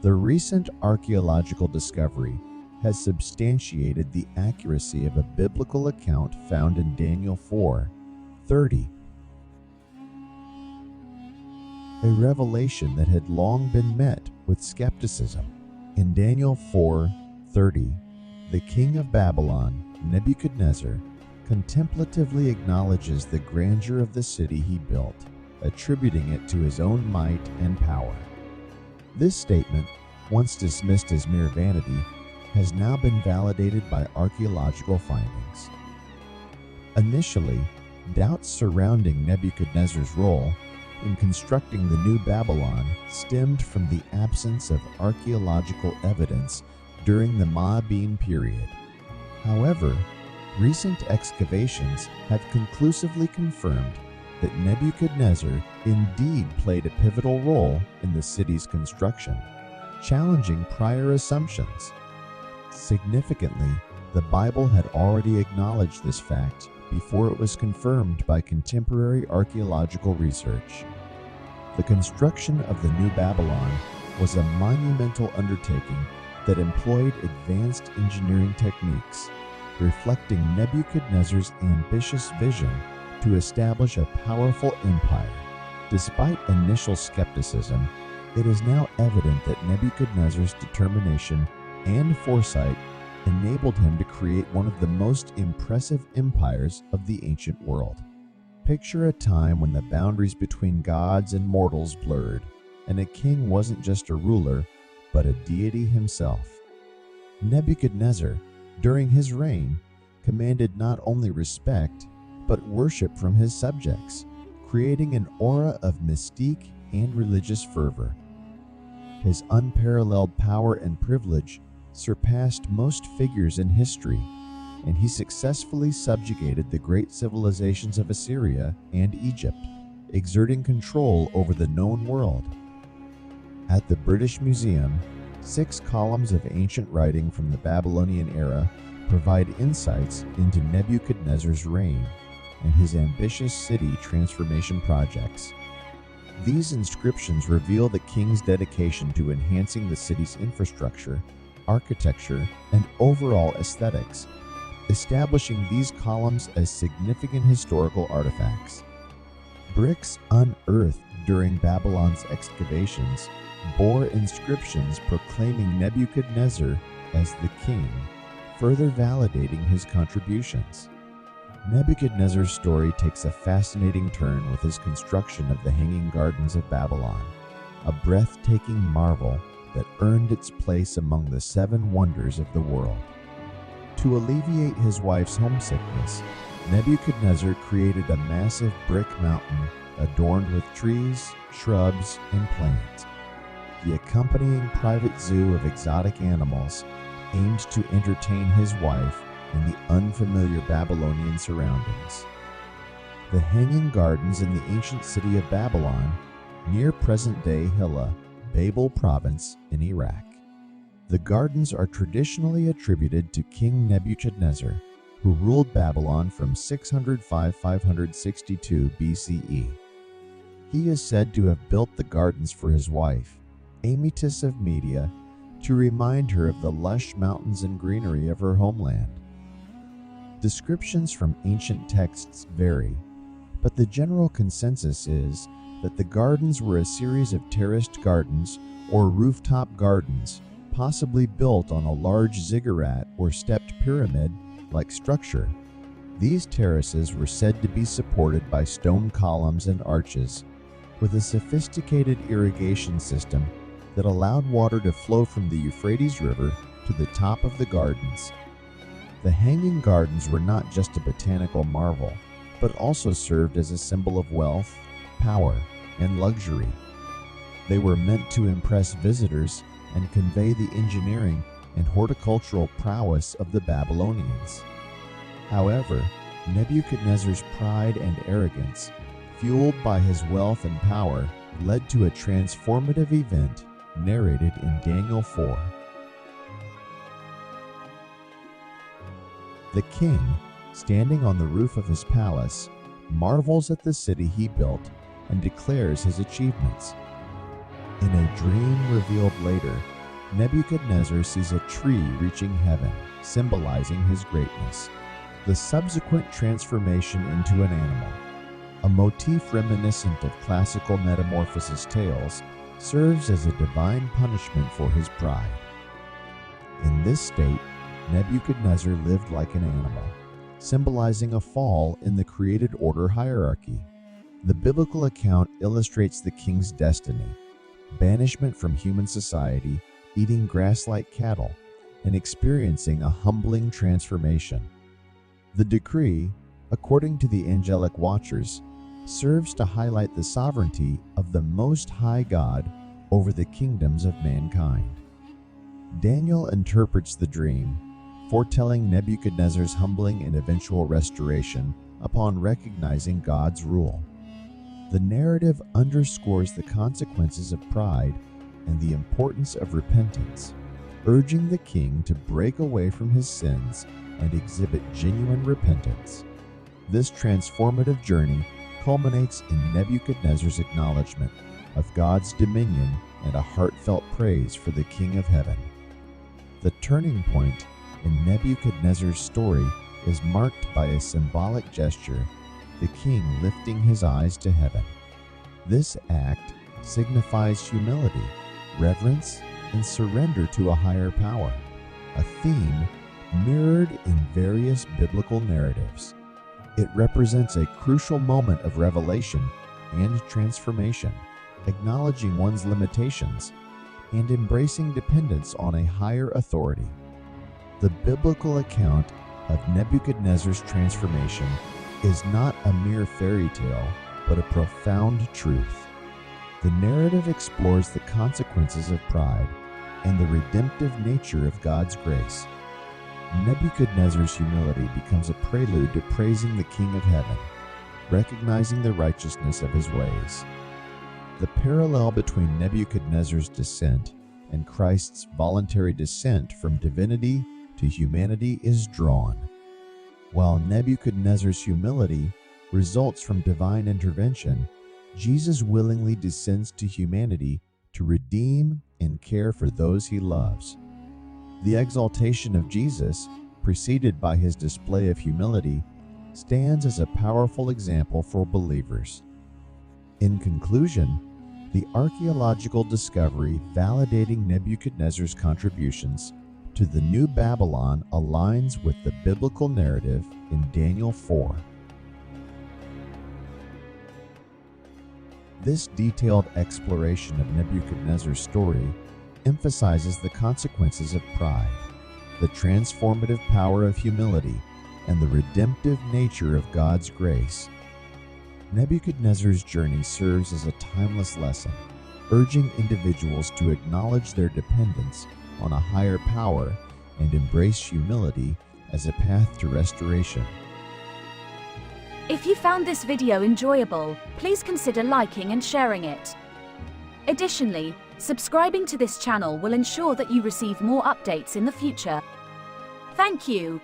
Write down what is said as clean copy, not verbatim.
The recent archaeological discovery has substantiated the accuracy of a biblical account found in Daniel 4:30. A revelation that had long been met with skepticism. In Daniel 4:30, the king of Babylon, Nebuchadnezzar, contemplatively acknowledges the grandeur of the city he built, attributing it to his own might and power. This statement, once dismissed as mere vanity, has now been validated by archaeological findings. Initially, doubts surrounding Nebuchadnezzar's role in constructing the New Babylon stemmed from the absence of archaeological evidence during the Moabite period. However, recent excavations have conclusively confirmed that Nebuchadnezzar indeed played a pivotal role in the city's construction, challenging prior assumptions. Significantly, the Bible had already acknowledged this fact before it was confirmed by contemporary archaeological research. The construction of the New Babylon was a monumental undertaking that employed advanced engineering techniques, reflecting Nebuchadnezzar's ambitious vision to establish a powerful empire. Despite initial skepticism, it is now evident that Nebuchadnezzar's determination and foresight enabled him to create one of the most impressive empires of the ancient world. Picture a time when the boundaries between gods and mortals blurred, and a king wasn't just a ruler, but a deity himself. Nebuchadnezzar, during his reign, commanded not only respect, but worship from his subjects, creating an aura of mystique and religious fervor. His unparalleled power and privilege surpassed most figures in history, and he successfully subjugated the great civilizations of Assyria and Egypt, exerting control over the known world. At the British Museum, 6 columns of ancient writing from the Babylonian era provide insights into Nebuchadnezzar's reign and his ambitious city transformation projects. These inscriptions reveal the king's dedication to enhancing the city's infrastructure, architecture, and overall aesthetics, establishing these columns as significant historical artifacts. Bricks unearthed during Babylon's excavations bore inscriptions proclaiming Nebuchadnezzar as the king, further validating his contributions. Nebuchadnezzar's story takes a fascinating turn with his construction of the Hanging Gardens of Babylon, a breathtaking marvel that earned its place among the 7 wonders of the world. To alleviate his wife's homesickness, Nebuchadnezzar created a massive brick mountain adorned with trees, shrubs, and plants. The accompanying private zoo of exotic animals aimed to entertain his wife in the unfamiliar Babylonian surroundings. The Hanging Gardens in the ancient city of Babylon, near present-day Hilla, Babel province in Iraq. The gardens are traditionally attributed to King Nebuchadnezzar, who ruled Babylon from 605–562 BCE. He is said to have built the gardens for his wife, Amytis of Media, to remind her of the lush mountains and greenery of her homeland. Descriptions from ancient texts vary, but the general consensus is that the gardens were a series of terraced gardens or rooftop gardens, possibly built on a large ziggurat or stepped pyramid-like structure. These terraces were said to be supported by stone columns and arches, with a sophisticated irrigation system that allowed water to flow from the Euphrates River to the top of the gardens. The Hanging Gardens were not just a botanical marvel, but also served as a symbol of wealth, power, and luxury. They were meant to impress visitors and convey the engineering and horticultural prowess of the Babylonians. However, Nebuchadnezzar's pride and arrogance, fueled by his wealth and power, led to a transformative event narrated in Daniel 4. The king, standing on the roof of his palace, marvels at the city he built and declares his achievements. In a dream revealed later, Nebuchadnezzar sees a tree reaching heaven, symbolizing his greatness. The subsequent transformation into an animal, a motif reminiscent of classical metamorphosis tales, serves as a divine punishment for his pride. In this state, Nebuchadnezzar lived like an animal, symbolizing a fall in the created order hierarchy. The biblical account illustrates the king's destiny: banishment from human society, eating grass like cattle, and experiencing a humbling transformation. The decree, according to the angelic watchers, serves to highlight the sovereignty of the Most High God over the kingdoms of mankind. Daniel interprets the dream, foretelling Nebuchadnezzar's humbling and eventual restoration upon recognizing God's rule. The narrative underscores the consequences of pride and the importance of repentance, urging the king to break away from his sins and exhibit genuine repentance. This transformative journey culminates in Nebuchadnezzar's acknowledgement of God's dominion and a heartfelt praise for the King of Heaven. The turning point in Nebuchadnezzar's story is marked by a symbolic gesture, the king lifting his eyes to heaven. This act signifies humility, reverence, and surrender to a higher power, a theme mirrored in various biblical narratives. It represents a crucial moment of revelation and transformation, acknowledging one's limitations and embracing dependence on a higher authority. The biblical account of Nebuchadnezzar's transformation is not a mere fairy tale, but a profound truth. The narrative explores the consequences of pride and the redemptive nature of God's grace. Nebuchadnezzar's humility becomes a prelude to praising the King of Heaven, recognizing the righteousness of his ways. The parallel between Nebuchadnezzar's descent and Christ's voluntary descent from divinity to humanity is drawn. While Nebuchadnezzar's humility results from divine intervention, Jesus willingly descends to humanity to redeem and care for those he loves. The exaltation of Jesus, preceded by his display of humility, stands as a powerful example for believers. In conclusion, the archaeological discovery validating Nebuchadnezzar's contributions to the New Babylon aligns with the biblical narrative in Daniel 4. This detailed exploration of Nebuchadnezzar's story emphasizes the consequences of pride, the transformative power of humility, and the redemptive nature of God's grace. Nebuchadnezzar's journey serves as a timeless lesson, urging individuals to acknowledge their dependence on a higher power and embrace humility as a path to restoration. If you found this video enjoyable, please consider liking and sharing it. Additionally, subscribing to this channel will ensure that you receive more updates in the future. Thank you.